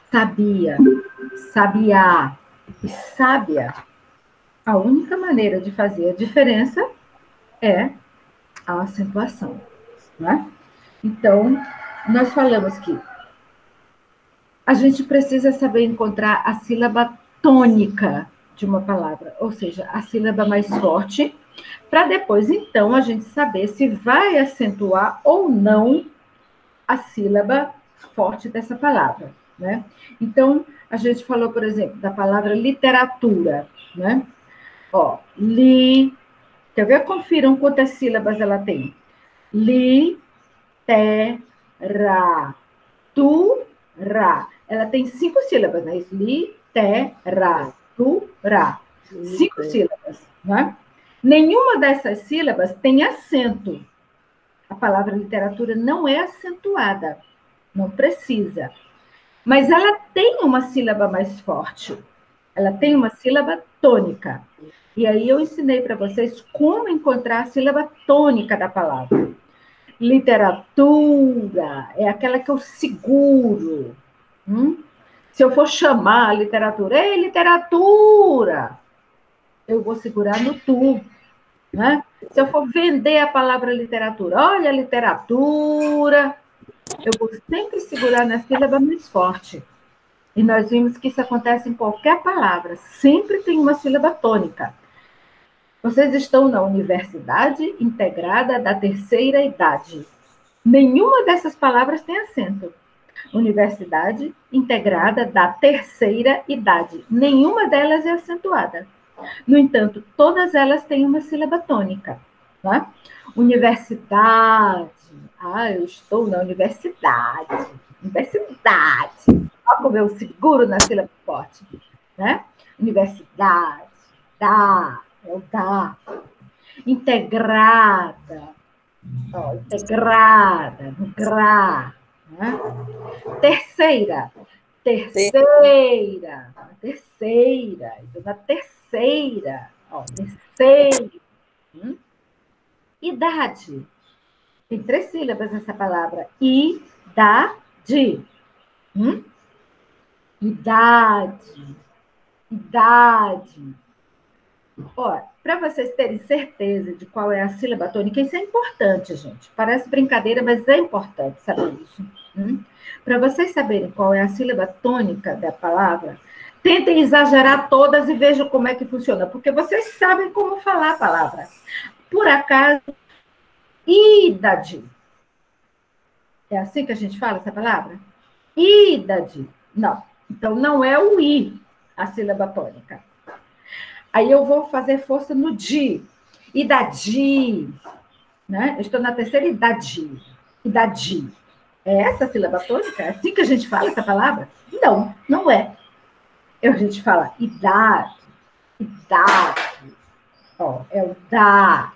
sabia, sabiá e sábia, a única maneira de fazer a diferença é a acentuação, né? Então, nós falamos que a gente precisa saber encontrar a sílaba tônica de uma palavra, ou seja, a sílaba mais forte, para depois, então, a gente saber se vai acentuar ou não a sílaba forte dessa palavra, né? Então, a gente falou, por exemplo, da palavra literatura, né? Ó, quer ver? Confiram quantas sílabas ela tem. Literatura. Ela tem 5 sílabas, né? Literatura. 5 sílabas, né? Nenhuma dessas sílabas tem acento. A palavra literatura não é acentuada, não precisa. Mas ela tem uma sílaba mais forte. Ela tem uma sílaba tônica. E aí eu ensinei para vocês como encontrar a sílaba tônica da palavra. Literatura é aquela que eu seguro. Se eu for chamar a literatura, ei, literatura, eu vou segurar no tu. Né? Se eu for vender a palavra literatura, olha, literatura, eu vou sempre segurar na sílaba mais forte. E nós vimos que isso acontece em qualquer palavra, sempre tem uma sílaba tônica. Vocês estão na Universidade Integrada da Terceira Idade. Nenhuma dessas palavras tem acento. Universidade Integrada da Terceira Idade. Nenhuma delas é acentuada. No entanto, todas elas têm uma sílaba tônica. Tá? Universidade. Eu estou na universidade. Universidade. Olha como eu seguro na sílaba forte. Né? Universidade. Dá. É o dá. Integrada. Integrada. No grá. Né? Terceira. Terceira. Então, na terceira. Terceira. Idade. Tem 3 sílabas nessa palavra. Idade. Idade. Para vocês terem certeza de qual é a sílaba tônica, isso é importante, gente. Parece brincadeira, mas é importante saber isso. Para vocês saberem qual é a sílaba tônica da palavra, tentem exagerar todas e vejam como é que funciona, porque vocês sabem como falar a palavra. Por acaso, idade. É assim que a gente fala essa palavra? Idade. Não. Então, não é o i, a sílaba tônica. Aí eu vou fazer força no di. Idade. Né? Eu estou na terceira idade. Idade. É essa a sílaba tônica? É assim que a gente fala essa palavra? Não, não é. A gente fala idade. Idade. É o da.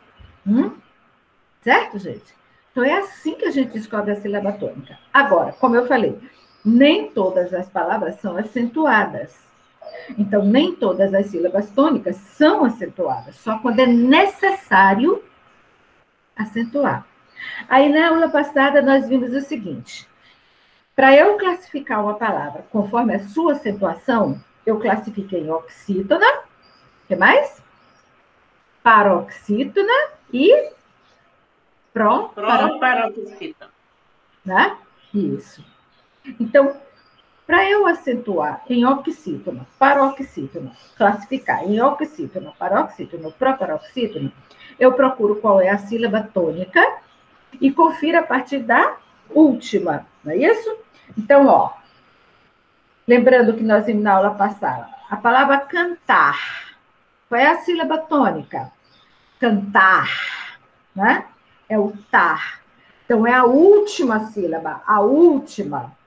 Certo, gente? Então, é assim que a gente descobre a sílaba tônica. Agora, como eu falei, nem todas as palavras são acentuadas. Então, nem todas as sílabas tônicas são acentuadas, só quando é necessário acentuar. Aí, na aula passada, nós vimos o seguinte. Para eu classificar uma palavra conforme a sua acentuação, eu classifiquei em oxítona, o que mais? Paroxítona e proparoxítona. Né? Isso. Então, para eu acentuar em oxítona, paroxítona, classificar em oxítona, paroxítona, proparoxítona, eu procuro qual é a sílaba tônica e confiro a partir da última, não é isso? Então, lembrando que nós vimos na aula passada, a palavra cantar, qual é a sílaba tônica? Cantar, né? É o tar. Então, é a última sílaba, a última.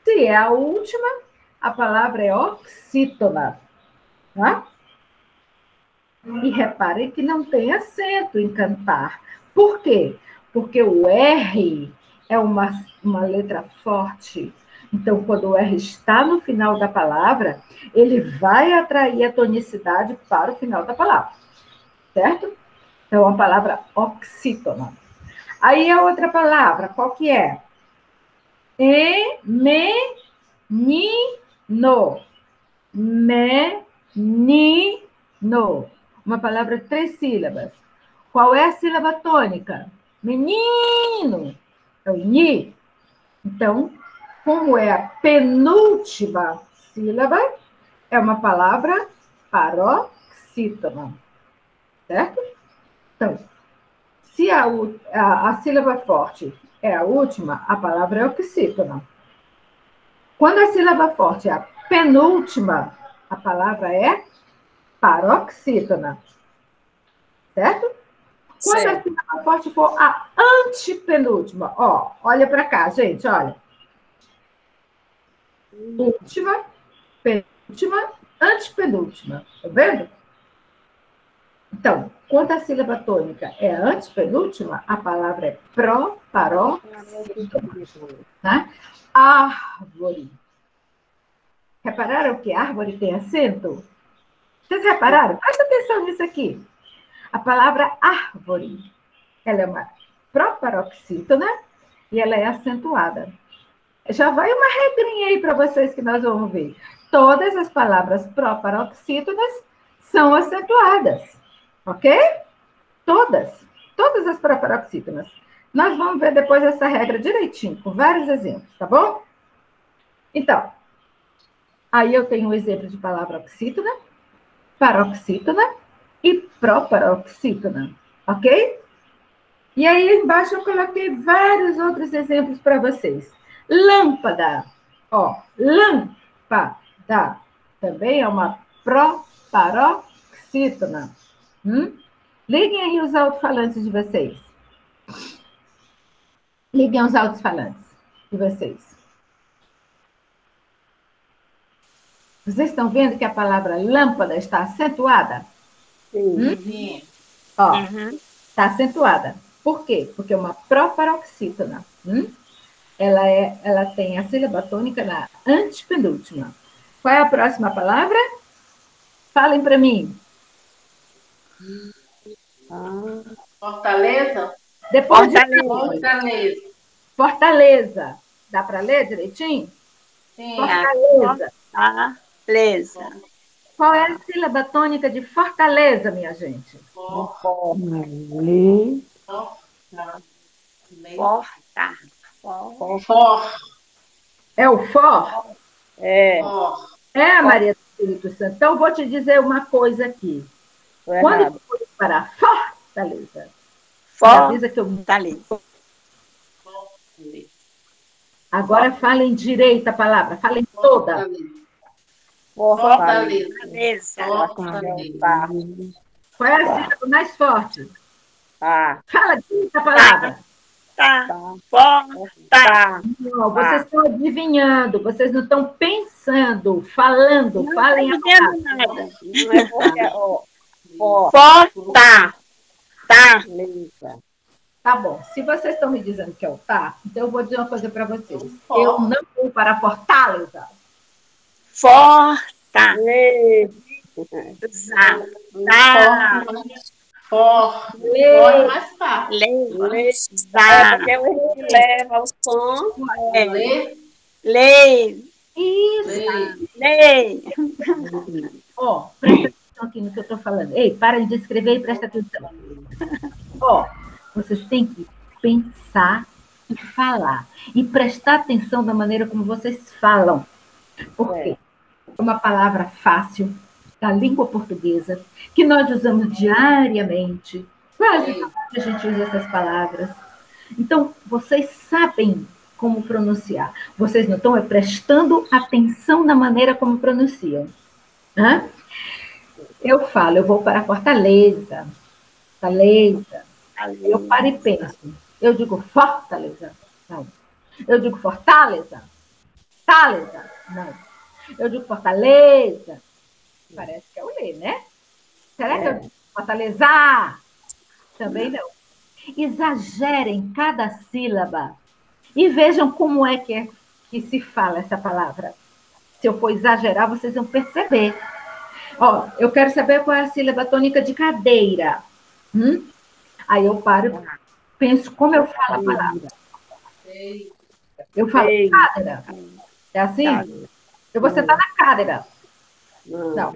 Se é a última, a palavra é oxítona. Tá? E reparem que não tem acento em cantar. Por quê? Porque o R é uma letra forte. Então, quando o R está no final da palavra, ele vai atrair a tonicidade para o final da palavra. Certo? Então, a palavra oxítona. Aí a outra palavra, qual que é? menino. Menino. Uma palavra de 3 sílabas. Qual é a sílaba tônica? Menino. É o ni. Então, como é a penúltima sílaba, é uma palavra paroxítona. Certo? Então, se a sílaba forte é a última, a palavra é oxítona. Quando a sílaba forte é a penúltima, a palavra é paroxítona. Certo? Quando a sílaba forte for a antepenúltima, ó, olha para cá, gente, olha. Última, penúltima, antepenúltima. Tá vendo? Então, quando a sílaba tônica é a antepenúltima, a palavra é proparoxítona. Tá? Árvore. Repararam que árvore tem acento? Vocês repararam? Presta atenção nisso aqui. A palavra árvore, ela é uma proparoxítona e ela é acentuada. Já vai uma regrinha aí para vocês que nós vamos ver. Todas as palavras proparoxítonas são acentuadas, ok? Todas as proparoxítonas. Nós vamos ver depois essa regra direitinho, com vários exemplos, tá bom? Então, aí eu tenho um exemplo de palavra oxítona, paroxítona e proparoxítona, ok? E aí embaixo eu coloquei vários outros exemplos para vocês. Lâmpada, ó, lâmpada, também é uma proparoxítona. Liguem aí os alto-falantes de vocês. Liguem os alto-falantes de vocês. Vocês estão vendo que a palavra lâmpada está acentuada? Sim. Ó, está acentuada. Por quê? Porque é uma proparoxítona. Ela tem a sílaba tônica na antepenúltima. Qual é a próxima palavra? Falem para mim. Fortaleza? Depois Fortaleza. Fortaleza. Dá para ler direitinho? Sim. Fortaleza. Fortaleza. Qual é a sílaba tônica de Fortaleza, minha gente? É o for? É, Maria do Espírito Santo. Então, vou te dizer uma coisa aqui. Quando eu for para Fortaleza, avisa que eu... Agora falem direito a palavra, falem toda. Fortaleza. Qual é a sílaba mais forte? Fala direito a palavra. Não, vocês estão adivinhando, vocês não estão pensando, falando, falem a palavra. Tá bom, se vocês estão me dizendo que é o tá, então eu vou dizer uma coisa para vocês. Eu não vou para Fortaleza. É mais fácil. Porque o Henrique leva o som. Isso. Ó, presta atenção aqui no que eu estou falando. Ei, parem de escrever e presta atenção. Ó, vocês têm que pensar e falar. E prestar atenção da maneira como vocês falam. Por quê? É uma palavra fácil da língua portuguesa, que nós usamos diariamente. Quase a gente usa essas palavras. Então, vocês sabem como pronunciar. Vocês não estão prestando atenção na maneira como pronunciam. Eu falo, eu vou para Fortaleza. Fortaleza. Eu paro e penso. Eu digo Fortaleza. Não. Eu digo Fortaleza. Fortaleza. Não. Eu digo Fortaleza. Parece que é o Lê, né? Será que eu digo Fortaleza? Também não. Exagerem cada sílaba e vejam como é que se fala essa palavra. Se eu for exagerar, vocês vão perceber. Ó, eu quero saber qual é a sílaba tônica de cadeira. Aí eu paro e penso como eu falo a palavra. Eu falo Cadeira. cadeira. É assim? Eu vou sentar na cadeira. Não.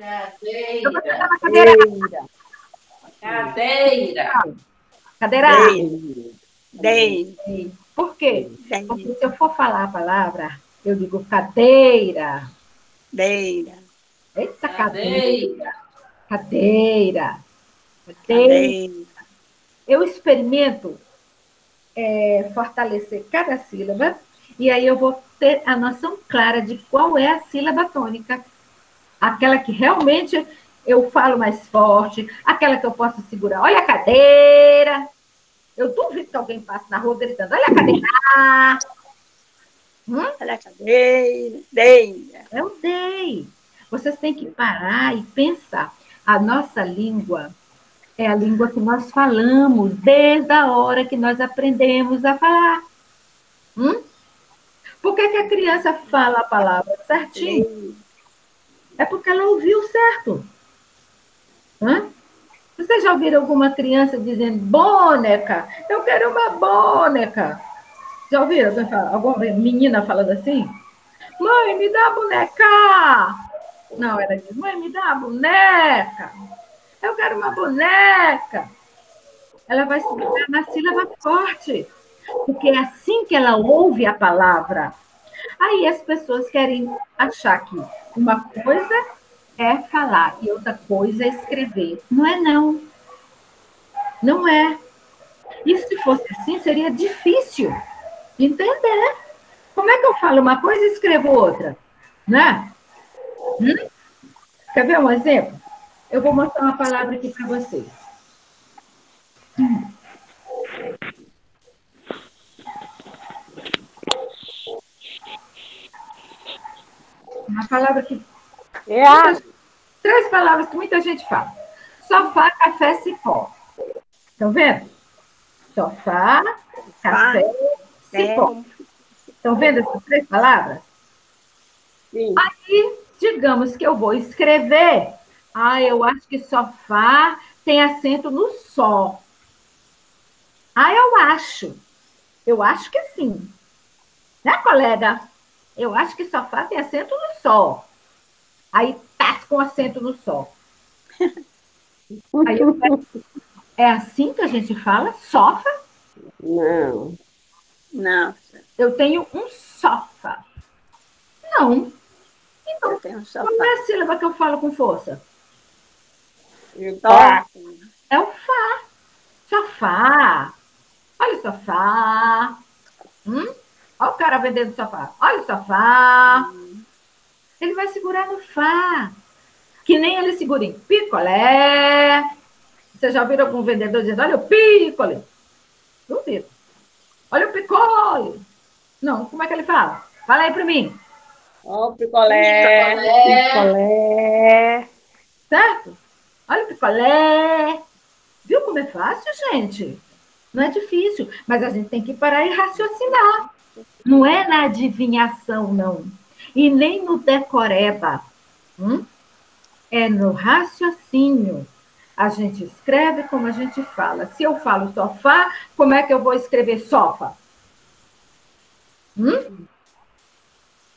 Eu vou sentar na cadeira. Cadeira. Cadeira. Deira. Por quê? Deira. Porque se eu for falar a palavra, eu digo cadeira. Deira. Eita, Cadeira. cadeira. Cadeira. Eu experimento fortalecer cada sílaba e aí eu vou ter a noção clara de qual é a sílaba tônica. Aquela que realmente eu falo mais forte, aquela que eu posso segurar. Olha a cadeira. Eu duvido que alguém passe na rua gritando, olha a cadeira. Olha a cadeira. Deira. Eu dei. Vocês têm que parar e pensar. A nossa língua é a língua que nós falamos desde a hora que nós aprendemos a falar. Por que, que a criança fala a palavra certinho? É porque ela ouviu certo. Vocês já ouviram alguma criança dizendo boneca? Eu quero uma boneca. Já ouviram alguma menina falando assim? Mãe, me dá a boneca! Não, ela diz, mãe, me dá a boneca! Eu quero uma boneca! Ela vai se ligar na sílaba forte, porque é assim que ela ouve a palavra. Aí as pessoas querem achar que uma coisa é falar e outra coisa é escrever. Não é, não. Não é. E se fosse assim, seria difícil entender. Como é que eu falo uma coisa e escrevo outra? Né? Quer ver um exemplo? Eu vou mostrar uma palavra aqui para vocês. Uma palavra que... Três palavras que muita gente fala. Sofá, café, cipó. Estão vendo? Sofá, café, cipó. Estão vendo essas três palavras? Sim. Aí, digamos que eu vou escrever. Eu acho que sofá tem acento no sol. Eu acho. Eu acho que sim. Né, colega? Eu acho que sofá tem acento no sol. Aí, tá com acento no sol. Aí é assim que a gente fala? Sofá? Não. Não. Eu tenho um sofá. Não. Então, Eu tenho um sofá. qual é a sílaba que eu falo com força? Sofá. É o fá. Sofá. Olha o sofá. Olha o cara vendendo sofá. Olha o sofá. Ele vai segurar no fá. Que nem ele segura em picolé. Você já ouviu algum vendedor dizendo, olha o picolé? Duvido. Olha o picole. Não, como é que ele fala? Fala aí para mim. Ó, o picolé. Picolé. Certo? Olha o picolé. Viu como é fácil, gente? Não é difícil, mas a gente tem que parar e raciocinar. Não é na adivinhação, não. E nem no decoreba. É no raciocínio. A gente escreve como a gente fala. Se eu falo sofá, como é que eu vou escrever sofá?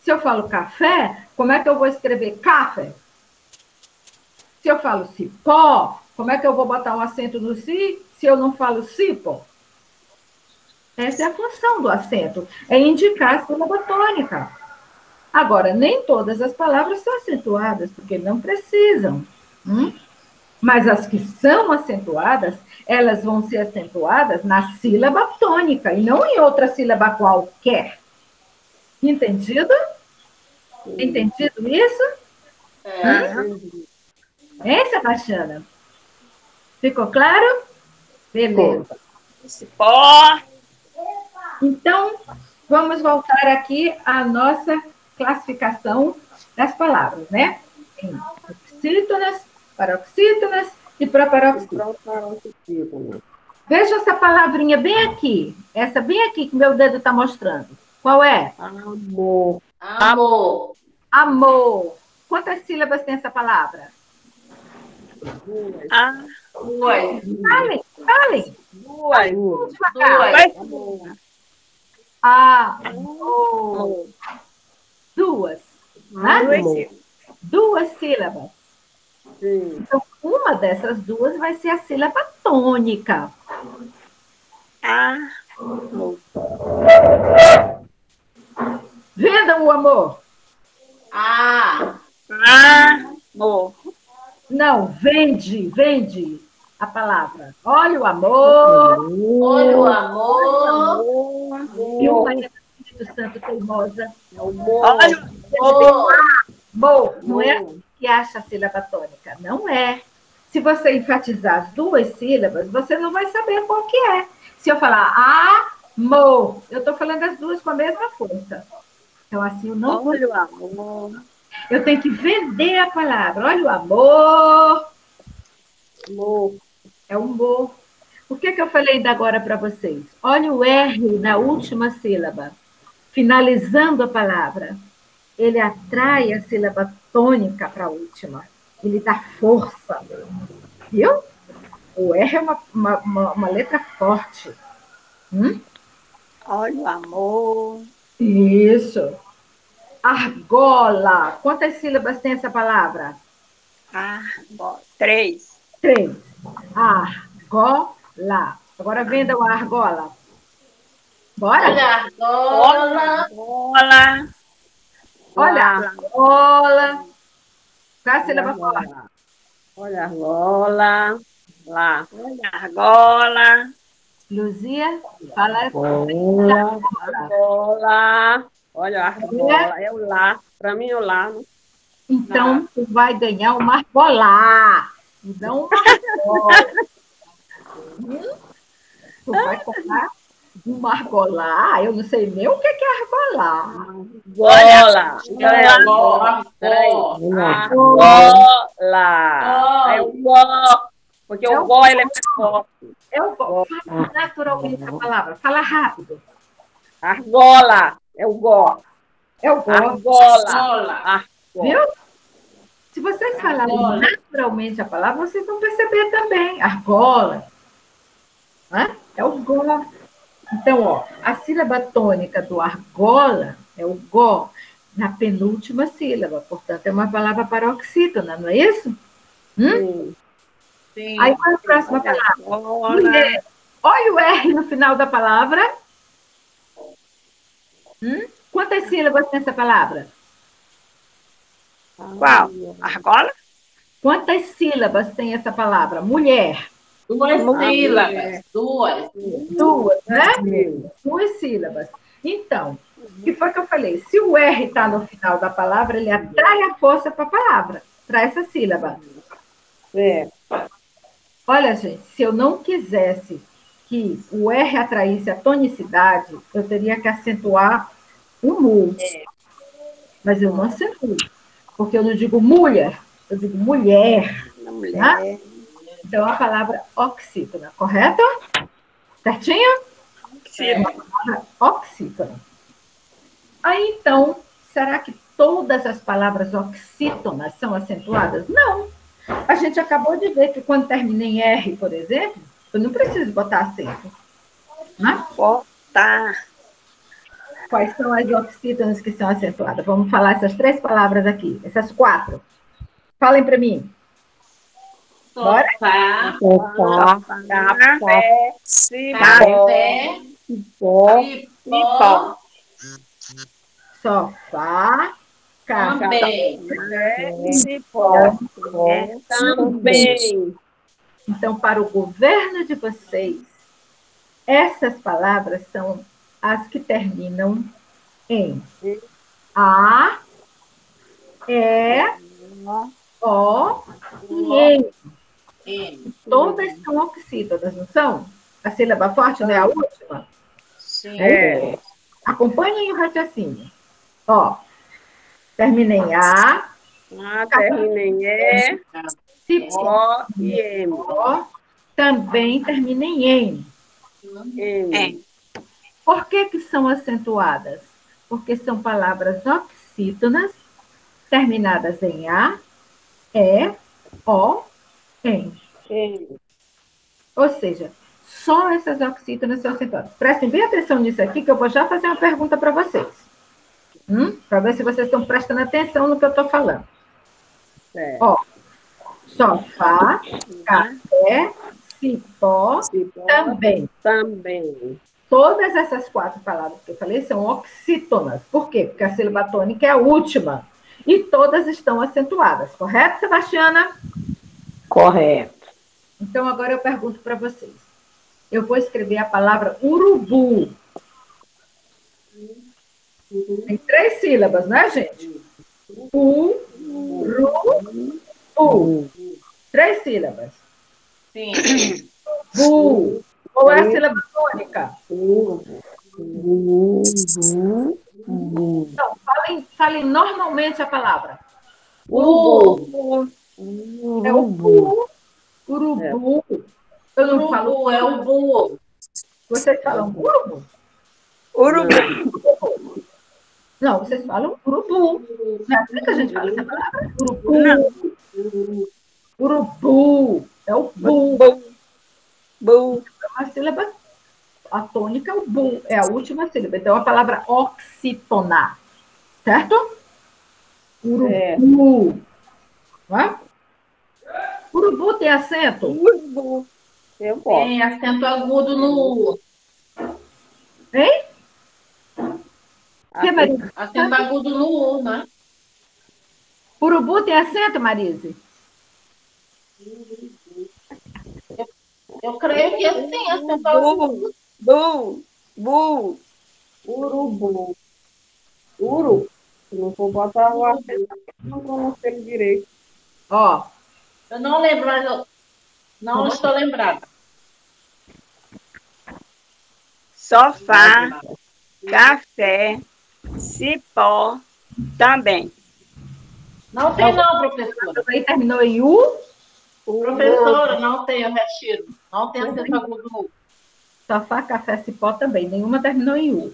Se eu falo café, como é que eu vou escrever café? Se eu falo cipó, como é que eu vou botar um acento no si se eu não falo cipó? Essa é a função do acento, é indicar a sílaba tônica. Agora, nem todas as palavras são acentuadas, porque não precisam. Mas as que são acentuadas, elas vão ser acentuadas na sílaba tônica e não em outra sílaba qualquer. Entendido? Entendido isso? Hein, Sebastiana? Ficou claro? Beleza. Cipó. Então, vamos voltar aqui à nossa classificação das palavras, né? Em oxítonas, paroxítonas e proparoxítonas. Veja essa palavrinha bem aqui. Essa bem aqui que meu dedo está mostrando. Qual é? Amor. Amor. Amor. Quantas sílabas tem essa palavra? Duas. Falem. Duas. Devagar. Amor. Duas, né? Duas sílabas. Então, uma dessas duas vai ser a sílaba tônica. Vendam o amor. Amor. Não, vende a palavra. Olha o amor. Olha o amor. E o Maria do Espírito Santo teimosa. Olha Amor. Não é assim que acha a sílaba tônica. Não é. Se você enfatizar as duas sílabas, você não vai saber qual que é. Se eu falar amor, eu estou falando as duas com a mesma força. Então, assim, eu não vou... Olha o amor. Eu tenho que vender a palavra. Olha o amor. Amor. É o amor. O que eu falei ainda agora para vocês? Olha o R na última sílaba. Finalizando a palavra. Ele atrai a sílaba tônica para a última. Ele dá força. Viu? O R é uma letra forte. Olha o amor. Isso. Argola. Quantas sílabas tem essa palavra? 3. 3. Argola. Agora venda o argola. Bora? Olha a argola. Olha a argola. Qual é a sílaba forte? Olha a argola. Lá. Olha a argola. Luzia, fala. Argola. Olha a argola. É o lá. Para mim é o lá. Então, tu vai ganhar uma argola. Não uma argola. Tu vai comprar uma argola. Eu não sei nem o que é argola. Argola. É o gó. Porque o gó ele é mais forte. Eu vou falar naturalmente a palavra. Fala rápido. Argola. É o gó. É o gó. Argola. Viu? Se vocês falarem naturalmente a palavra, vocês vão perceber também. Argola. É o gó. Então, ó, a sílaba tônica do argola é o gó na penúltima sílaba. Portanto, é uma palavra paroxítona, não é isso? Sim. Aí, qual é a próxima palavra? Mulher. Olha o R no final da palavra. Quantas sílabas tem essa palavra? Qual? Argola? Quantas sílabas tem essa palavra? Mulher. 2 sílabas. 2. 2, né? 2 sílabas. Então, o que foi que eu falei? Se o R está no final da palavra, ele atrai a força para a palavra, para essa sílaba. Olha, gente, se eu não quisesse que o R atraísse a tonicidade, eu teria que acentuar o mu. Mas eu não acentuo, porque eu não digo mulher, eu digo mulher. Né? Então, a palavra oxítona, correto? Certinho? Oxítona. Aí, então, será que todas as palavras oxítonas são acentuadas? Não. A gente acabou de ver que quando termina em R, por exemplo, eu não preciso botar acento. Né? Quais são as oxítonas que são acentuadas? Vamos falar essas 3 palavras aqui, essas 4. Falem para mim. Bora? Sofá. Café. Cipó. Sofá. Também. Também. Então, para o governo de vocês, essas palavras são as que terminam em A, E, O e E. Todas são oxítonas, não são? A sílaba forte não é a última? Sim. Acompanhem o raciocínio. Ó, termina em A. Termina em E. O e M. O também termina em N. Por que são acentuadas? Porque são palavras oxítonas terminadas em A, E, O, N. Ou seja, Só essas oxítonas são acentuadas. Prestem bem atenção nisso aqui, que eu vou já fazer uma pergunta para vocês. Para ver se vocês estão prestando atenção no que eu estou falando. Ó, sofá, café, cipó, também. Também. Todas essas 4 palavras que eu falei são oxítonas. Por quê? Porque a sílaba tônica é a última. E todas estão acentuadas. Correto, Sebastiana? Correto. Então, agora eu pergunto para vocês. Eu vou escrever a palavra urubu. Tem 3 sílabas, né, gente? U-ru-bu. 3 sílabas. Sim. Bu. Qual é a sílaba tônica? Então, falem normalmente a palavra. Urubu. É o bu. Urubu. Eu não falo. É o bu. Vocês falam urubu? Urubu. Não, vocês falam urubu. Não é assim que a gente fala essa palavra? Urubu. Não. Urubu. É o bu. Bu. É uma sílaba. A tônica é o bu. É a última sílaba. Então, a palavra oxitonar. Certo? Urubu. Não é? Urubu tem acento? Urubu. Eu posso. Tem acento agudo no U. Hein? Que, Marise? Acento agudo no U, né? Urubu tem acento, Marise? Eu creio que ele tem acento agudo. Bu. Urubu. Uru. Não vou botar o acento, não conheço ele direito. Ó. Eu não lembro, mas eu não estou lembrada. Sofá, café, cipó, também. Não tem não, professora. Aí terminou em U? Professora, não tem, eu retiro. Não tem acento agudo no U. Sofá, café, cipó também. Nenhuma terminou em U.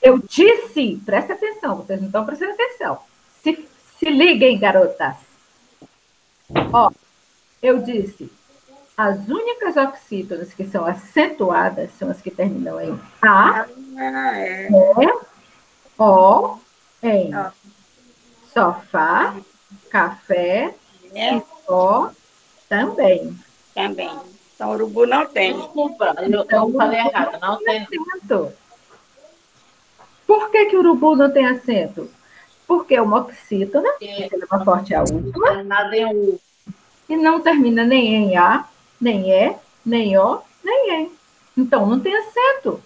Eu disse, presta atenção, vocês não estão prestando atenção. Se liguem, garotas. Ó, eu disse, as únicas oxítonas que são acentuadas são as que terminam em A, E, O, em sofá, café, cipó, também. Também. Então, urubu não tem. Desculpa, eu falei errado. Não tem acento. Por que o urubu não tem acento? Porque é uma oxítona, sílaba forte é a última, nada em U. e não termina nem em A, nem E, nem O, nem E. Então, não tem acento.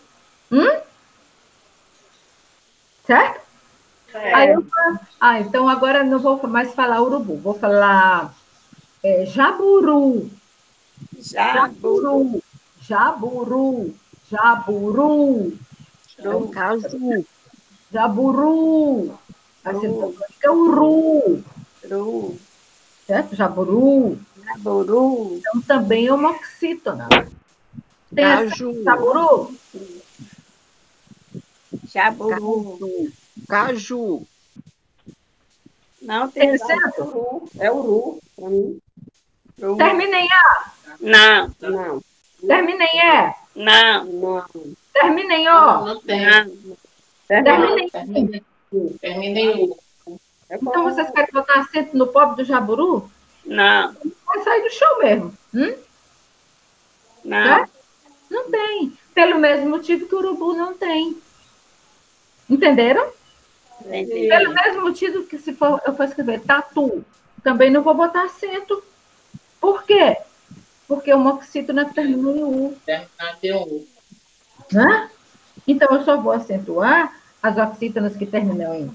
Certo? Aí então agora não vou mais falar urubu, vou falar jaburu. Jaburu. Jaburu. Jaburu. Caju. Jaburu. A sílaba tônica é uru. Certo? Jaburu. Então também é uma oxítona. Tem jaburu? Caju. Não tem acento? É uru, para mim. Termina em A? Não. Termina em E? Não. Termina em O? Não tem. Termina em U. Então vocês querem botar acento no pobre do jaburu? Não. Vai sair do chão mesmo. Não. Certo? Não tem. Pelo mesmo motivo que o urubu não tem. Entenderam? Entendi. Pelo mesmo motivo que se eu for escrever tatu, também não vou botar acento. Por quê? Porque o moxítona termina em U. Terminar em U. Né? Então, eu só vou acentuar as oxítonas que terminam em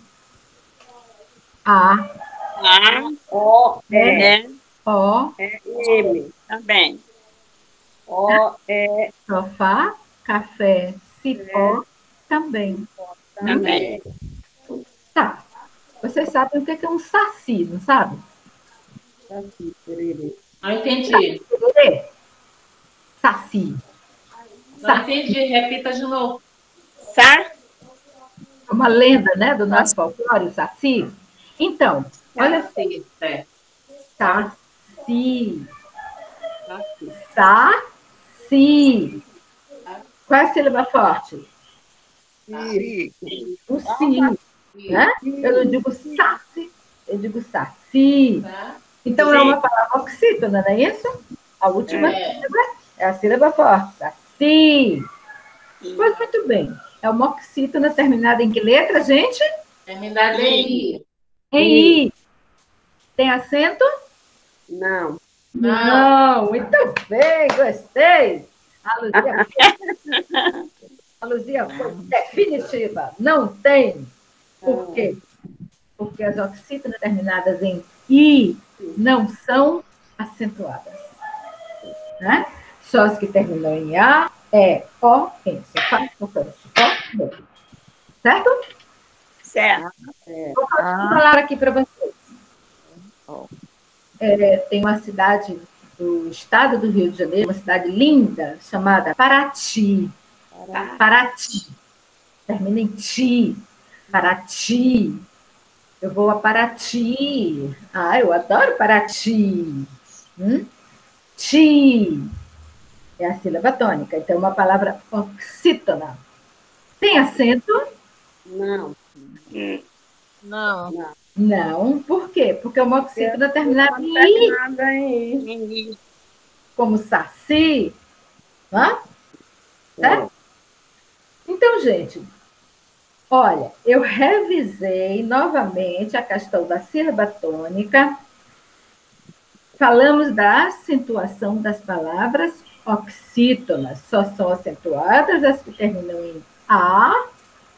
A, O, E, O, M. Também. O, E. Sofá, café, cipó, também. Também. Tá. Vocês sabem o que é um saci, não sabe? Saci, pererê. Não entendi. Saci. Não entendi. Repita de novo. Uma lenda, né, do nosso folclore, o saci. Então, olha assim. Saci. Saci. Qual é a sílaba forte? Si. O si. Né? Eu não digo saci, eu digo saci. Então, é uma palavra oxítona, não é isso? A última sílaba é a sílaba forte. Saci. Pois muito bem. É uma oxítona terminada em que letra, gente? Terminada em I. Em I. Tem acento? Não. Não. Muito bem, gostei. A Luzia foi definitiva. Não tem. Por quê? Porque as oxítonas terminadas em I não são acentuadas. Né? Só as que terminam em A, E, O, N. Certo? Certo. Vou falar aqui para vocês. Tem uma cidade do estado do Rio de Janeiro, uma cidade linda, chamada Paraty. Paraty. Termina em ti. Paraty. Eu vou a Paraty. Ah, eu adoro Paraty. Ti. É a sílaba tônica. Então, é uma palavra oxítona. Tem acento? Não. Não. Não. Por quê? Porque é uma oxítona terminada em I, Terminada em I. como saci. Hã? Certo? Então, gente, olha, eu revisei novamente a questão da sílaba tônica. Falamos da acentuação das palavras oxítonas. Só são acentuadas as que terminam em A,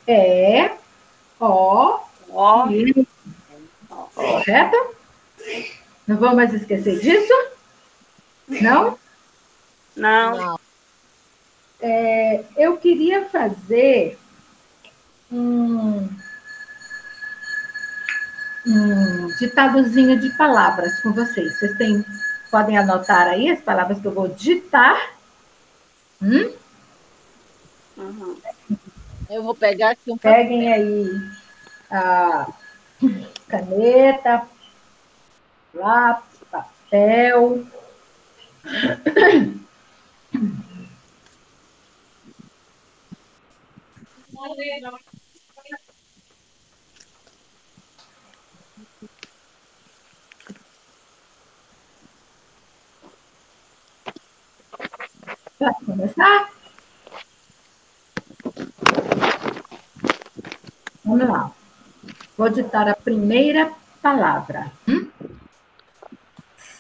E, O, I. Correto? Não vamos mais esquecer disso? Não? Não. Eu queria fazer um ditadozinho de palavras com vocês. Vocês podem anotar aí as palavras que eu vou ditar? Eu vou pegar aqui um Peguem aí a caneta, lápis, papel. Posso começar? Vamos lá. Vou ditar a primeira palavra.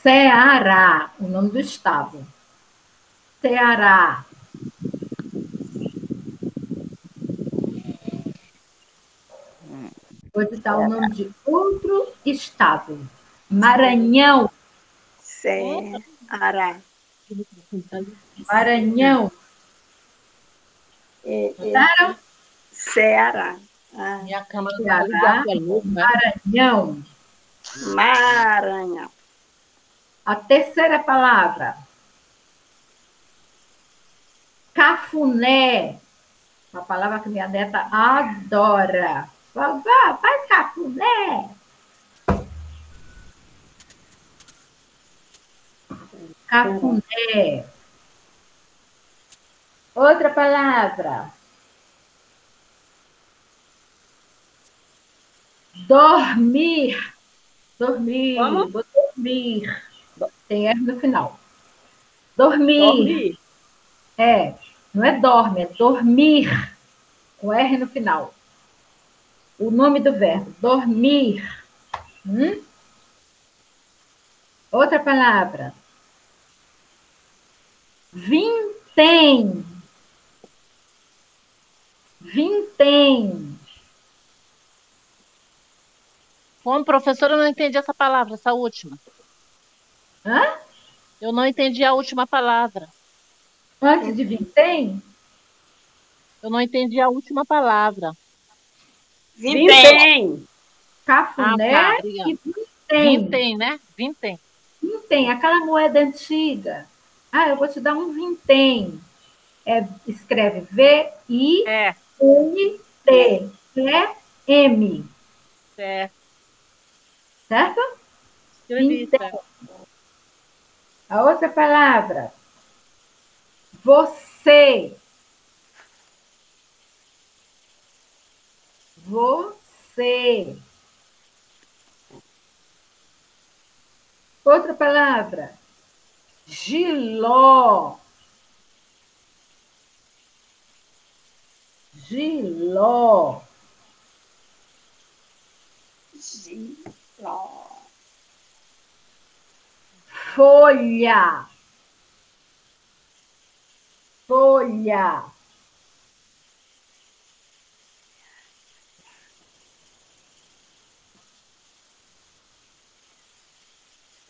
Ceará, o nome do estado. Ceará. Vou ditar o nome de outro estado. Maranhão. Ceará. Maranhão. Notaram? Ceará. Minha câmera Ceará. ligada, é louco, né? Maranhão. Maranhão. A terceira palavra. Cafuné. Uma palavra que minha neta adora. Vovó, faz cafuné. Cafuné. Outra palavra. Dormir. Dormir. Como? Vou dormir. Tem R no final. Dormir. Não é dorme, é dormir. Com R no final. O nome do verbo, dormir. Outra palavra. Vintém. Vintém. Como professora, eu não entendi essa palavra, essa última. Hã? Eu não entendi a última palavra. Antes de vintém? Eu não entendi a última palavra. Vintém. Cafuné obrigada. e vintém. Vintém, né? Vintém. Vintém, aquela moeda antiga. Ah, eu vou te dar um vintém. Escreve V-I-N-T-E-M. Certo? Escrevi, Vintém. A outra palavra. Você. Você. Outra palavra. Giló. Giló. Giló. Folha. Folha.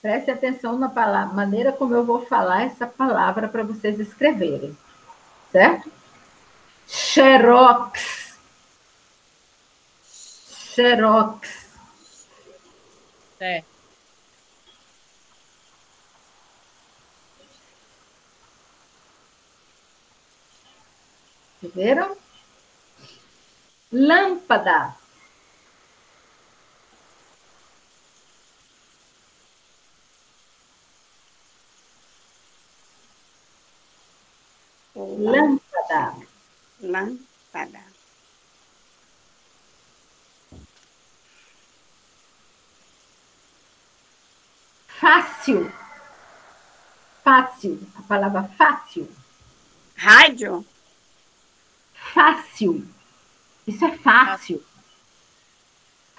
Preste atenção na palavra, maneira como eu vou falar essa palavra para vocês escreverem, certo? Xerox. Xerox. Certo. Viram? Lâmpada. Lâmpada. Lâmpada. Fácil. Fácil. A palavra fácil. Rádio. Fácil. Isso é fácil.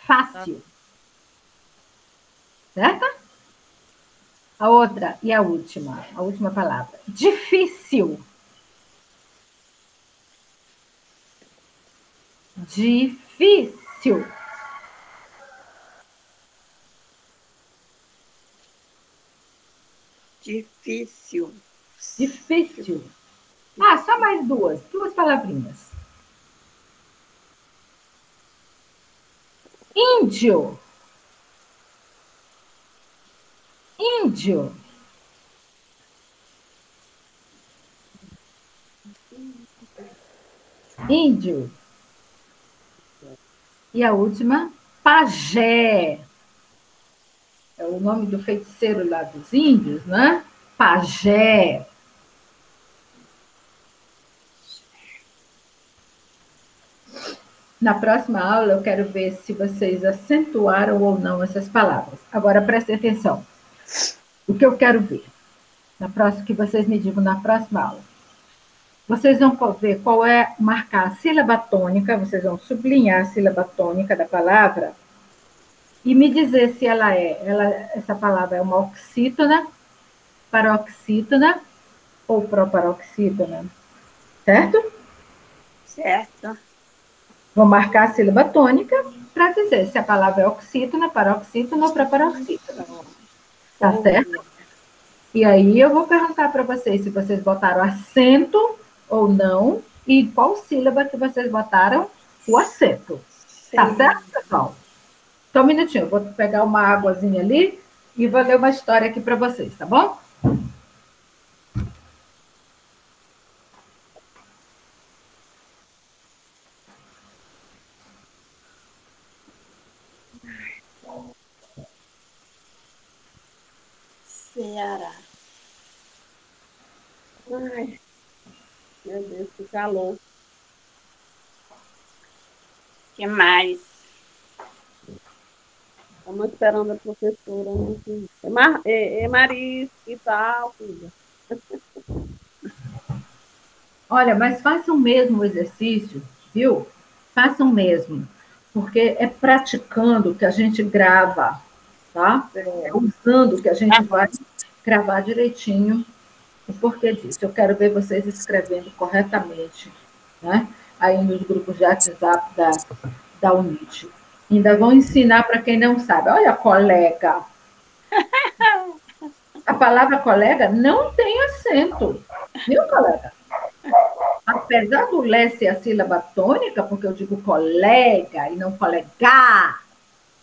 Fácil. Certo? A outra e a última palavra. Difícil. Difícil. Difícil. Difícil. Ah, só mais duas palavrinhas. Índio. Índio. Índio. E a última, pajé. É o nome do feiticeiro lá dos índios, né? Pajé. Na próxima aula, eu quero ver se vocês acentuaram ou não essas palavras. Agora, prestem atenção. O que eu quero ver, que vocês me digam na próxima aula. Vocês vão ver qual é, marcar a sílaba tônica, vocês vão sublinhar a sílaba tônica da palavra e me dizer se essa palavra é uma oxítona, paroxítona ou proparoxítona. Certo? Certo. Vou marcar a sílaba tônica para dizer se a palavra é oxítona, paroxítona ou proparoxítona. Tá certo? E aí eu vou perguntar para vocês se vocês botaram acento ou não e qual sílaba que vocês botaram o acento. Sim. Tá certo, pessoal? Só um minutinho, eu vou pegar uma águazinha ali e vou ler uma história aqui para vocês, tá bom? Ceará. Ai, meu Deus, que calor. O que mais? Estamos esperando a professora, né? Maris e tal, filha. Olha, mas façam mesmo o exercício, viu? Façam mesmo, porque é praticando que a gente grava, tá? É usando que a gente vai gravar direitinho o porquê disso. Eu quero ver vocês escrevendo corretamente, né? Aí nos grupos de WhatsApp da Unite. Ainda vão ensinar para quem não sabe. Olha, colega. A palavra colega não tem acento. Viu, colega? Apesar do lé ser a sílaba tônica, porque eu digo colega e não colega,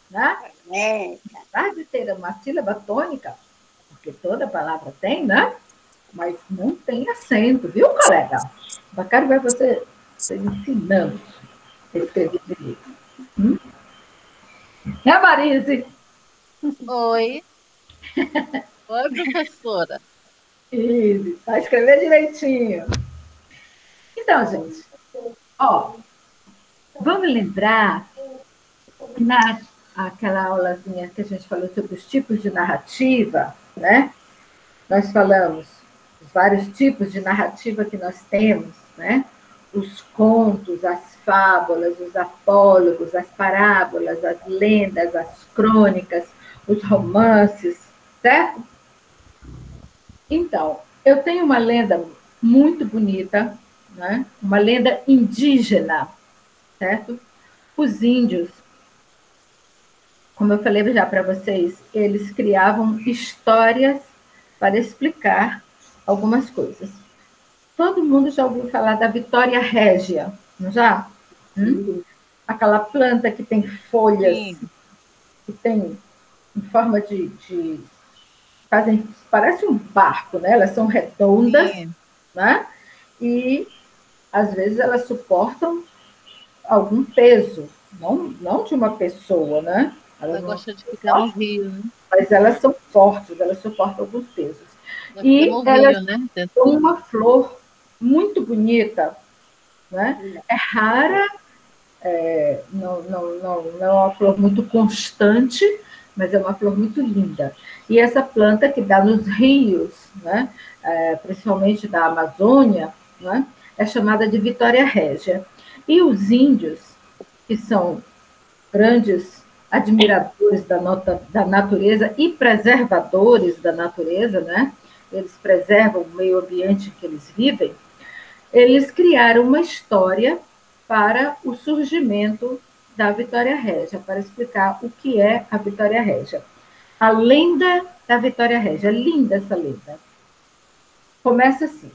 né? Apesar de ter uma sílaba tônica, porque toda palavra tem, né? Mas não tem acento, viu, colega? Eu quero ver você ensinando a escrever direito. É, Marise? Oi. Oi, professora. Isso, vai escrever direitinho. Então, gente, ó, vamos lembrar que aquela aulazinha que a gente falou sobre os tipos de narrativa, né? Nós falamos os vários tipos de narrativa que nós temos, né? Os contos, as fábulas, os apólogos, as parábolas, as lendas, as crônicas, os romances, certo? Então, eu tenho uma lenda muito bonita, né? Uma lenda indígena, certo? Os índios, como eu falei já para vocês, eles criavam histórias para explicar algumas coisas. Todo mundo já ouviu falar da Vitória Régia, não já? Aquela planta que tem folhas, que tem em forma de fazem, parece um barco, né? Elas são redondas, né? E às vezes elas suportam algum peso, não de uma pessoa, né? Ela gosta de ficar no rio, né? Mas elas são fortes, elas suportam alguns pesos. E elas né? Têm uma flor muito bonita, né? É rara, não é uma flor muito constante, mas é uma flor muito linda. E essa planta que dá nos rios, né? Principalmente da Amazônia, né? É chamada de Vitória Régia. E os índios, que são grandes admiradores da natureza e preservadores da natureza, né? Eles preservam o meio ambiente que eles vivem, eles criaram uma história para o surgimento da Vitória Régia, para explicar o que é a Vitória Régia. A lenda da Vitória Régia, linda essa lenda. Começa assim: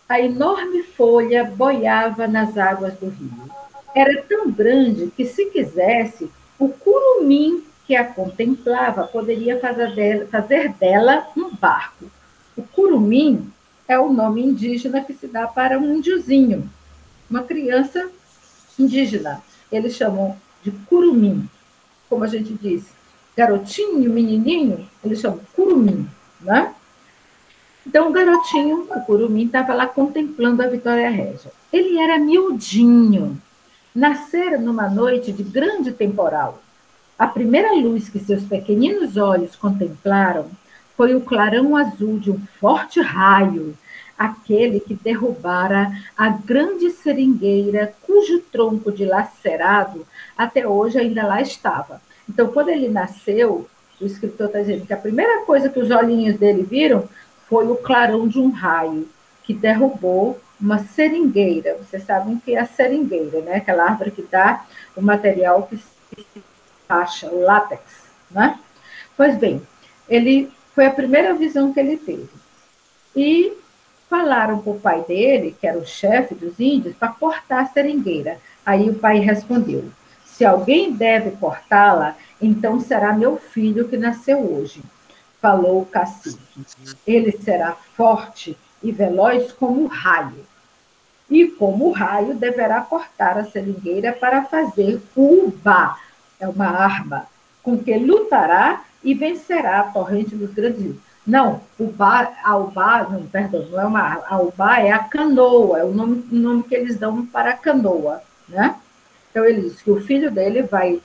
a enorme folha boiava nas águas do rio. Era tão grande que, se quisesse, o curumim que a contemplava poderia fazer dela um barco. O curumim é o nome indígena que se dá para um índiozinho, uma criança indígena. Eles chamam de curumim. Como a gente diz, garotinho, menininho, eles chamam curumim, né? Então, o garotinho, o curumim, estava lá contemplando a Vitória Régia. Ele era miudinho, nascera numa noite de grande temporal. A primeira luz que seus pequeninos olhos contemplaram foi o clarão azul de um forte raio, aquele que derrubara a grande seringueira, cujo tronco dilacerado até hoje ainda lá estava. Então, quando ele nasceu, o escritor está dizendo que a primeira coisa que os olhinhos dele viram foi o clarão de um raio que derrubou uma seringueira. Vocês sabem o que é a seringueira, né? Aquela árvore que dá o material que se acha, o látex, né? Pois bem, ele foi a primeira visão que ele teve. E falaram para o pai dele, que era o chefe dos índios, para cortar a seringueira. Aí o pai respondeu: se alguém deve cortá-la, então será meu filho que nasceu hoje. Falou o cacique. Ele será forte e veloz como o raio. E como o raio deverá cortar a seringueira para fazer o ubá, é uma arma, com que lutará e vencerá a torrente dos grandes rios. Não, não é uma arma, a ubá é a canoa, é o nome que eles dão para a canoa, né? Então ele diz que o filho dele vai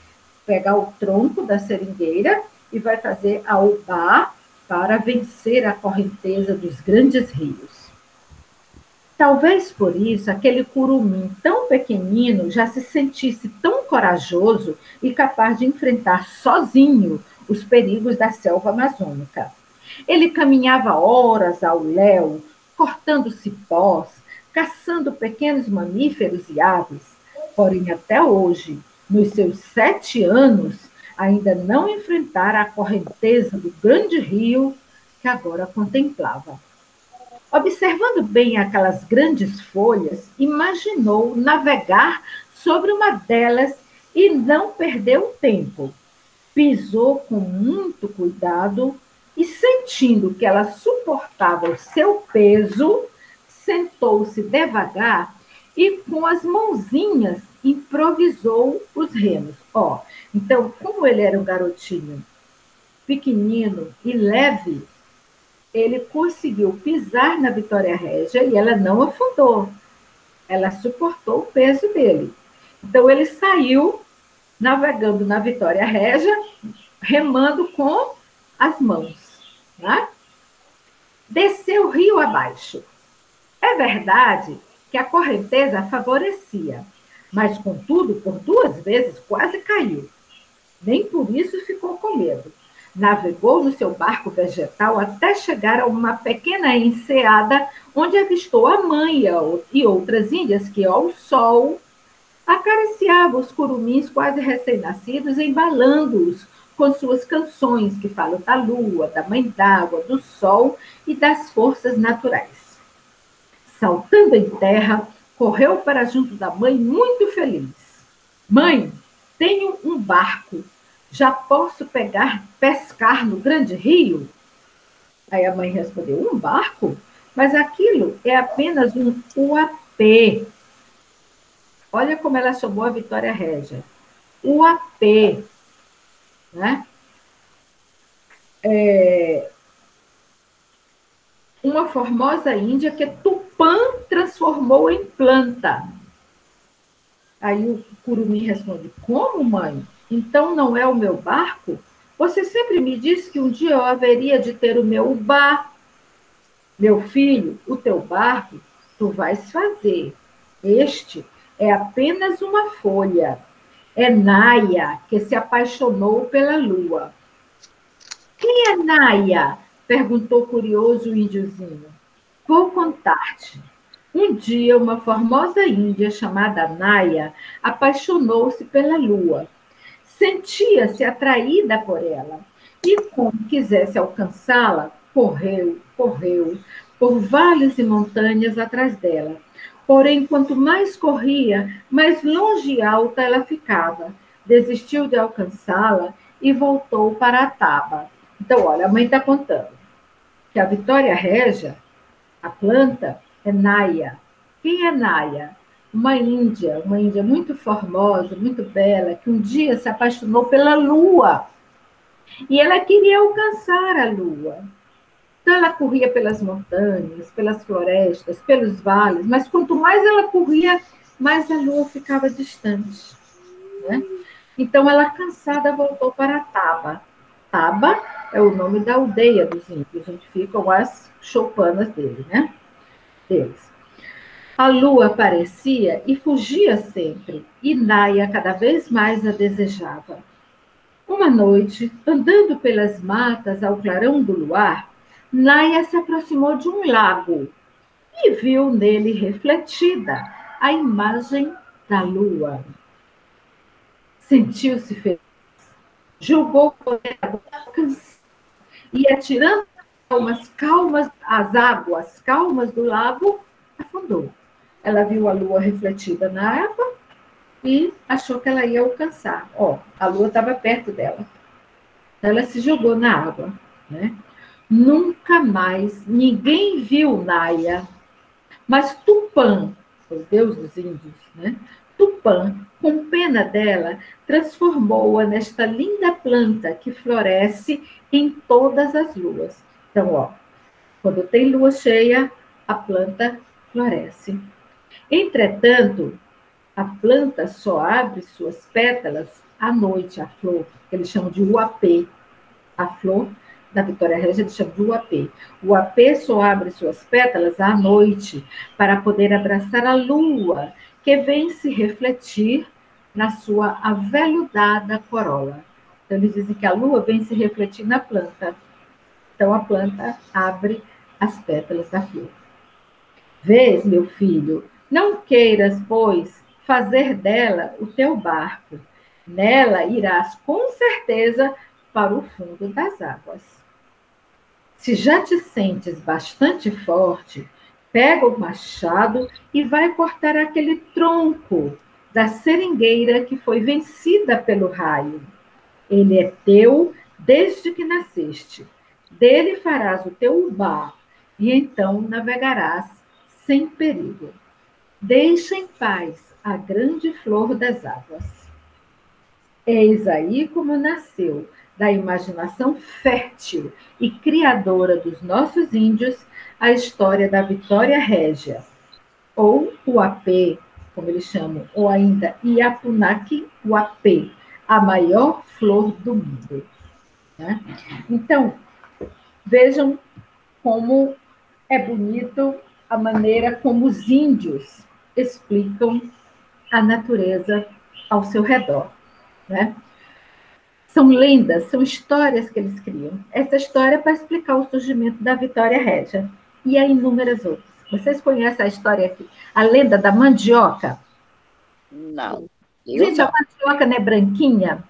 pegar o tronco da seringueira e vai fazer a ubá para vencer a correnteza dos grandes rios. Talvez por isso aquele curumim tão pequenino já se sentisse tão corajoso e capaz de enfrentar sozinho os perigos da selva amazônica. Ele caminhava horas ao léu, cortando cipós, caçando pequenos mamíferos e aves. Porém, até hoje, nos seus 7 anos, ainda não enfrentara a correnteza do grande rio que agora contemplava. Observando bem aquelas grandes folhas, imaginou navegar sobre uma delas e não perdeu tempo. Pisou com muito cuidado e, sentindo que ela suportava o seu peso, sentou-se devagar e, com as mãozinhas, improvisou os remos. Então, como ele era um garotinho pequenino e leve, ele conseguiu pisar na Vitória Régia e ela não afundou. Ela suportou o peso dele. Então, ele saiu navegando na Vitória Régia, remando com as mãos. Né? Desceu rio abaixo. É verdade que a correnteza favorecia, mas, contudo, por 2 vezes quase caiu. Nem por isso ficou com medo. Navegou no seu barco vegetal até chegar a uma pequena enseada, onde avistou a mãe e outras índias que, ao sol, acariciavam os curumins quase recém-nascidos, embalando-os com suas canções que falam da lua, da mãe d'água, do sol e das forças naturais. Saltando em terra, correu para junto da mãe muito feliz. Mãe, tenho um barco. Já posso pescar no grande rio? Aí a mãe respondeu, um barco? Mas aquilo é apenas um uapê. Olha como ela chamou a Vitória Régia. Uapê. Né? Uma formosa índia que Tupã transformou em planta. Aí o curumim responde, como, mãe? Então não é o meu barco? Você sempre me disse que um dia eu haveria de ter o meu ubá. Meu filho, o teu barco tu vais fazer. Este é apenas uma folha. É Naia, que se apaixonou pela lua. Quem é Naia? Perguntou curioso o índiozinho. Vou contar-te. Um dia, uma formosa índia chamada Naia apaixonou-se pela lua. Sentia-se atraída por ela e, como quisesse alcançá-la, correu, por vales e montanhas atrás dela. Porém, quanto mais corria, mais longe e alta ela ficava. Desistiu de alcançá-la e voltou para a taba. Então, olha, a mãe está contando que a Vitória Régia, a planta, é Naia. Quem é Naia? Uma índia muito formosa, muito bela, que um dia se apaixonou pela lua. E ela queria alcançar a lua. Então ela corria pelas montanhas, pelas florestas, pelos vales, mas quanto mais ela corria, mais a lua ficava distante. Né? Então ela, cansada, voltou para Taba. Taba é o nome da aldeia dos índios, onde ficam as choupanas deles. A lua aparecia e fugia sempre, e Naia cada vez mais a desejava. Uma noite, andando pelas matas ao clarão do luar, Naia se aproximou de um lago e viu nele refletida a imagem da lua. Sentiu-se feliz, julgou poder alcançar e, atirando as águas calmas do lago, afundou. Ela viu a lua refletida na água e achou que ela ia alcançar. A lua estava perto dela. Ela se jogou na água. Né? Nunca mais ninguém viu Naia, mas Tupã, o deus dos índios, né? Tupã, com pena dela, transformou-a nesta linda planta que floresce em todas as luas. Então, quando tem lua cheia, a planta floresce. Entretanto, a planta só abre suas pétalas à noite, a flor, que eles chamam de uapê. A flor da Vitória Régia eles chamam de uapê. O uapê só abre suas pétalas à noite para poder abraçar a lua, que vem se refletir na sua aveludada corola. Então, eles dizem que a lua vem se refletir na planta. Então, a planta abre as pétalas da flor. Vês, meu filho, não queiras, pois, fazer dela o teu barco. Nela irás, com certeza, para o fundo das águas. Se já te sentes bastante forte, pega o machado e vai cortar aquele tronco da seringueira que foi vencida pelo raio. Ele é teu desde que nasceste. Dele farás o teu ubá, e então navegarás sem perigo. Deixa em paz a grande flor das águas. Eis aí como nasceu da imaginação fértil e criadora dos nossos índios a história da Vitória Régia, ou Uapê, como eles chamam, ou ainda Iapunaki Uapê, a maior flor do mundo. Né? Então, vejam como é bonito a maneira como os índios explicam a natureza ao seu redor. Né? São lendas, são histórias que eles criam. Essa história é para explicar o surgimento da Vitória Régia. E há inúmeras outras. Vocês conhecem a história aqui? A lenda da mandioca? Não. Gente, a mandioca não é branquinha?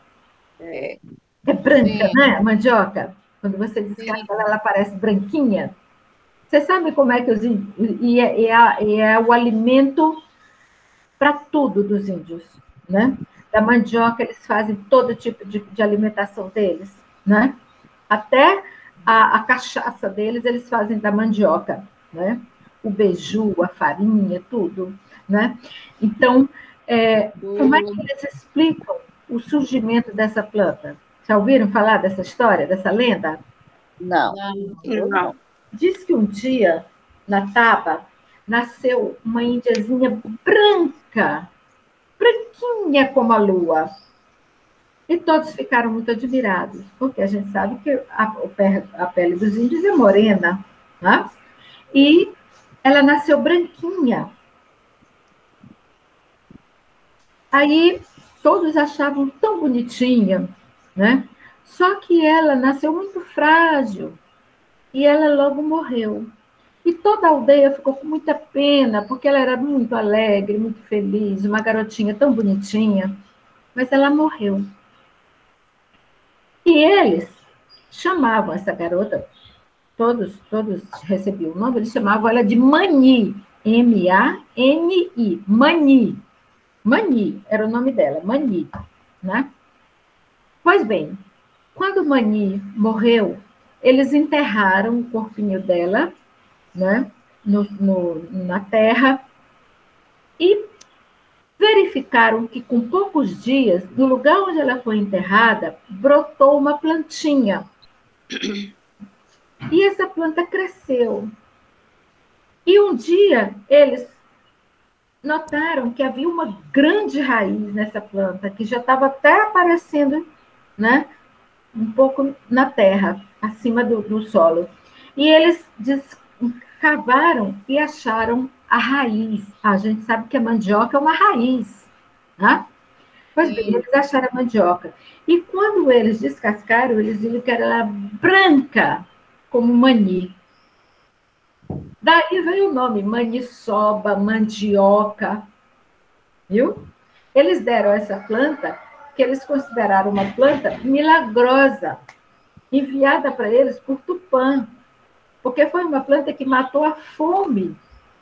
É. É branca, Sim. né? A mandioca. Quando você descasca ela parece branquinha. Você sabe como é que os índios... E é o alimento para tudo dos índios, né? Da mandioca, eles fazem todo tipo de alimentação deles, né? Até a cachaça deles, eles fazem da mandioca, né? O beiju, a farinha, tudo, né? Então, como é que eles explicam o surgimento dessa planta? Já ouviram falar dessa história, dessa lenda? Não. Não. Diz que um dia, na Taba, nasceu uma índiazinha branca, branquinha como a lua. E todos ficaram muito admirados, porque a gente sabe que a pele dos índios é morena, né? E ela nasceu branquinha. Aí todos achavam tão bonitinha, né? Só que ela nasceu muito frágil e ela logo morreu. E toda a aldeia ficou com muita pena, porque ela era muito alegre, muito feliz, uma garotinha tão bonitinha, mas ela morreu. E eles chamavam essa garota, todos recebiam o nome, eles chamavam ela de Mani, M-A-N-I, Mani. Mani era o nome dela, Mani, né? Pois bem, quando Mani morreu, eles enterraram o corpinho dela, né, na terra, e verificaram que, com poucos dias, no lugar onde ela foi enterrada, brotou uma plantinha. E essa planta cresceu. E um dia, eles notaram que havia uma grande raiz nessa planta, que já estava até aparecendo, né, um pouco na terra, acima do solo. E eles cavaram e acharam a raiz. A gente sabe que a mandioca é uma raiz, né? Pois bem, eles acharam a mandioca. E quando eles descascaram, eles viram que era branca, como mani. Daí veio o nome, maniçoba, mandioca, viu? Eles deram essa planta, que eles consideraram uma planta milagrosa, enviada para eles por Tupã, porque foi uma planta que matou a fome,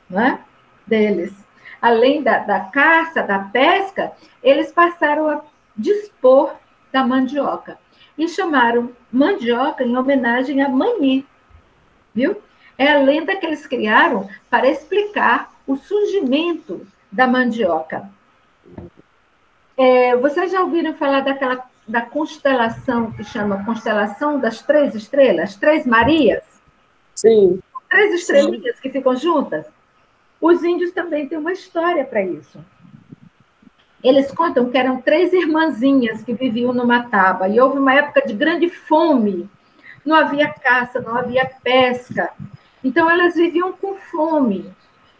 né, deles. Além da caça, da pesca, eles passaram a dispor da mandioca e chamaram mandioca em homenagem a Mani, viu? É a lenda que eles criaram para explicar o surgimento da mandioca. Vocês já ouviram falar da constelação que chama Constelação das Três Estrelas, Três Marias? Sim. Três estrelinhas que ficam juntas? Os índios também têm uma história para isso. Eles contam que eram três irmãzinhas que viviam numa taba, e houve uma época de grande fome. Não havia caça, não havia pesca. Então, elas viviam com fome.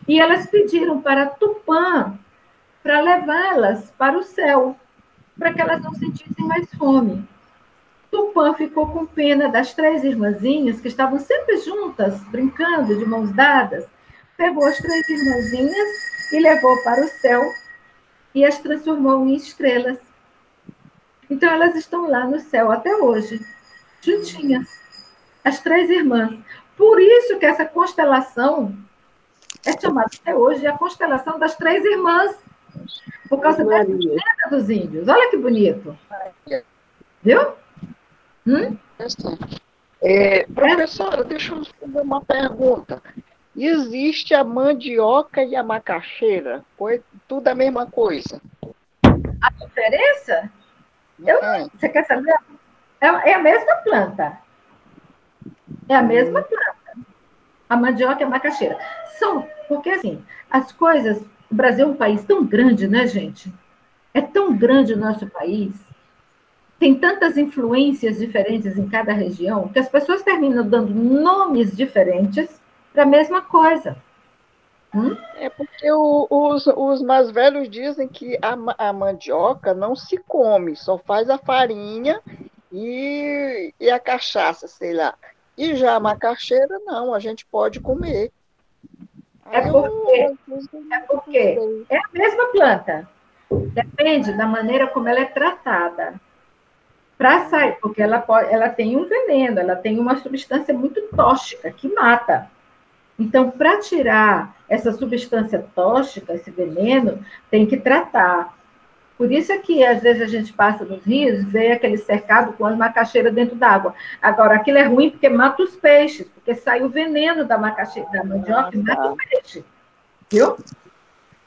E elas pediram para Tupã para levá-las para o céu, para que elas não sentissem mais fome. Tupã ficou com pena das três irmãzinhas, que estavam sempre juntas, brincando, de mãos dadas, pegou as três irmãzinhas e levou para o céu e as transformou em estrelas. Então, elas estão lá no céu até hoje, juntinhas, as três irmãs. Por isso que essa constelação é chamada até hoje a constelação das três irmãs, por causa da lenda dos índios. Olha que bonito. Viu? Professora, deixa eu fazer uma pergunta. Existe a mandioca e a macaxeira? Tudo a mesma coisa? A diferença? Você quer saber? É a mesma planta. É a mesma planta. A mandioca e a macaxeira. Porque assim, as coisas. O Brasil é um país tão grande, né, gente? É tão grande o nosso país. Tem tantas influências diferentes em cada região que as pessoas terminam dando nomes diferentes para a mesma coisa. É porque os mais velhos dizem que a mandioca não se come, só faz a farinha e a cachaça, sei lá. E já a macaxeira, não, a gente pode comer. É Aí porque, eu é porque sei. é a mesma planta. Depende da maneira como ela é tratada. Para sair, porque ela tem um veneno, ela tem uma substância muito tóxica que mata. Então, para tirar essa substância tóxica, esse veneno, tem que tratar. Por isso é que, às vezes, a gente passa nos rios, vê aquele cercado com as macaxeiras dentro d'água. Agora, aquilo é ruim porque mata os peixes, porque sai o veneno da macaxeira, da mandioca e mata o peixe. Viu?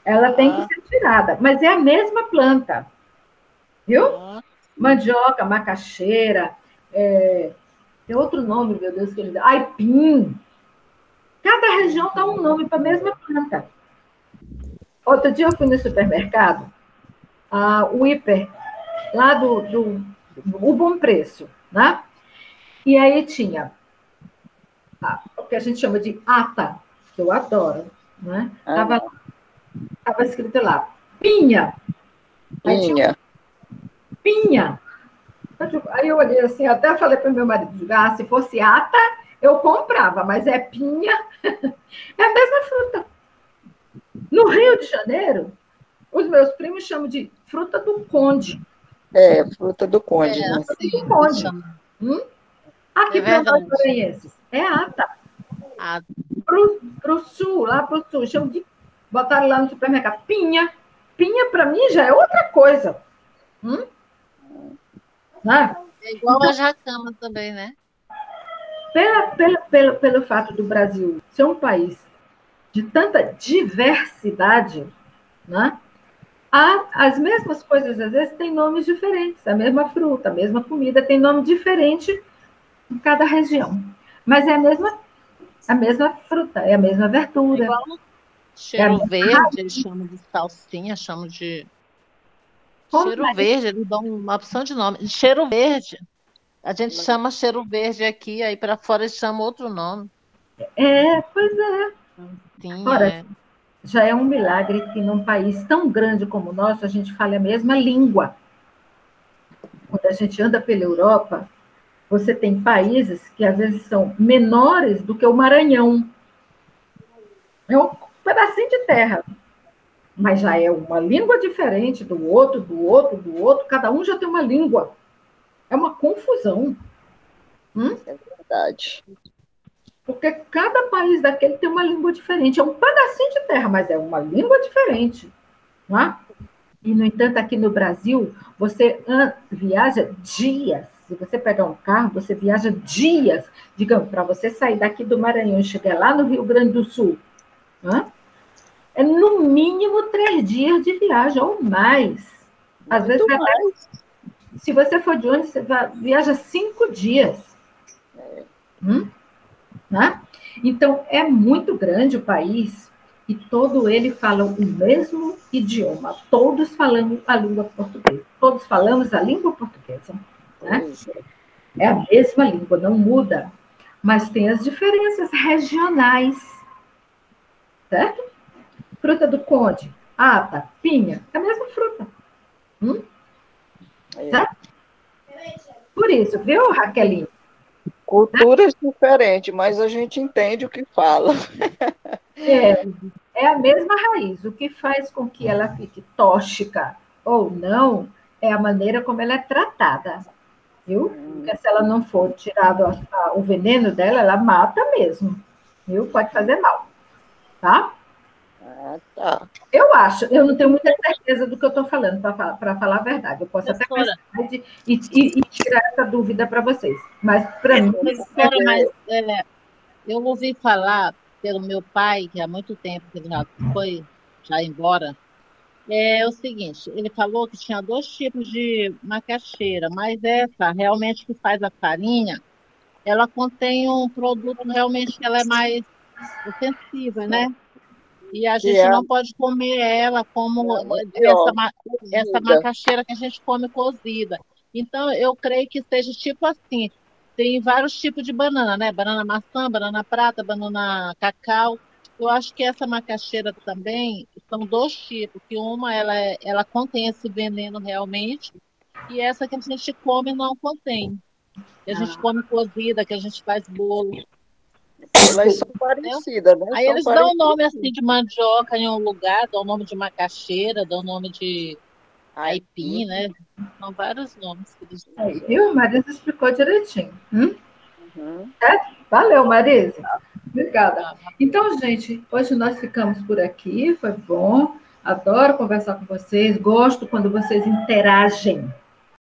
Ela tem que ser tirada. Mas é a mesma planta. Viu? Mandioca, macaxeira, tem outro nome, meu Deus, que ele dá. Aipim. Cada região dá um nome para a mesma planta. Outro dia eu fui no supermercado, o Hiper, lá o Bom Preço, né? E aí tinha o que a gente chama de ata, que eu adoro, né? Tava escrito lá, pinha. Aí tinha pinha. Aí eu olhei assim, até falei para o meu marido, se fosse ata, eu comprava, mas é pinha, é a mesma fruta. No Rio de Janeiro, os meus primos chamam de fruta do conde. Fruta do conde. Né? Assim, Do conde. Aqui para nós maranhenses, é ata. Para o sul, lá para o sul, chamam de, botaram lá no supermercado, pinha. Pinha, para mim, já é outra coisa. Né? É igual a jacama também, né? Pelo fato do Brasil ser um país de tanta diversidade, né? As mesmas coisas, às vezes, têm nomes diferentes. A mesma fruta, a mesma comida tem nome diferente em cada região. Mas é a mesma fruta, é a mesma verdura. Igual cheiro verde, eles chamam de salsinha, chamam de cheiro verde, eles dão uma opção de nome. Cheiro verde. A gente chama cheiro verde aqui, aí para fora eles chamam outro nome. Pois é. Sim, Ora, já é um milagre que num país tão grande como o nosso, a gente fale a mesma língua. Quando a gente anda pela Europa, você tem países que às vezes são menores do que o Maranhão. É um pedacinho de terra. Mas já é uma língua diferente do outro, cada um já tem uma língua. É uma confusão. É verdade. Porque cada país daquele tem uma língua diferente. É um pedacinho de terra, mas é uma língua diferente. Não é? E, no entanto, aqui no Brasil, você viaja dias. Se você pegar um carro, você viaja dias. Digamos, para você sair daqui do Maranhão e chegar lá no Rio Grande do Sul. É no mínimo 3 dias de viagem ou mais. Às vezes, mais. Se você for de ônibus, você viaja 5 dias. Né? Então, é muito grande o país e todo ele fala o mesmo idioma. Todos falamos a língua portuguesa. Todos falamos a língua portuguesa. Né? É a mesma língua, não muda. Mas tem as diferenças regionais. Certo? Fruta do conde, ata, pinha, é a mesma fruta. Certo? Por isso, viu, Raquelinho? Culturas diferentes, mas a gente entende o que fala. É a mesma raiz. O que faz com que ela fique tóxica ou não é a maneira como ela é tratada. Viu? Porque se ela não for tirado o veneno dela, ela mata mesmo. Viu? Pode fazer mal. Tá? Tá. Eu acho, eu não tenho muita certeza do que eu estou falando, para falar a verdade. Eu posso até pensar e tirar essa dúvida para vocês. Mas, para mim. Eu ouvi falar pelo meu pai, que há muito tempo que ele já foi embora, É o seguinte, ele falou que tinha 2 tipos de macaxeira, mas essa realmente que faz a farinha, ela contém um produto realmente que ela é mais ofensiva, né? E a Que gente é a não pode comer ela como mandioca essa cozida. macaxeira que a gente come cozida. Então, eu creio que seja tipo assim, tem vários tipos de banana, né? Banana maçã, banana prata, banana cacau. Eu acho que essa macaxeira também são 2 tipos, que uma ela contém esse veneno realmente, e essa que a gente come não contém. Que a gente Ah, come cozida, que a gente faz bolo, Elas são entendeu? parecidas, né? Aí São eles dão o parecidas. nome assim de mandioca em um lugar, dão o nome de macaxeira, dão o nome de Aipim. aipim, né? São vários nomes que eles aí, usam. viu? Marisa explicou direitinho. Uhum. Valeu, Marisa. Obrigada. Tá, Então, gente, hoje nós ficamos por aqui, foi bom. Adoro conversar com vocês, gosto quando vocês interagem.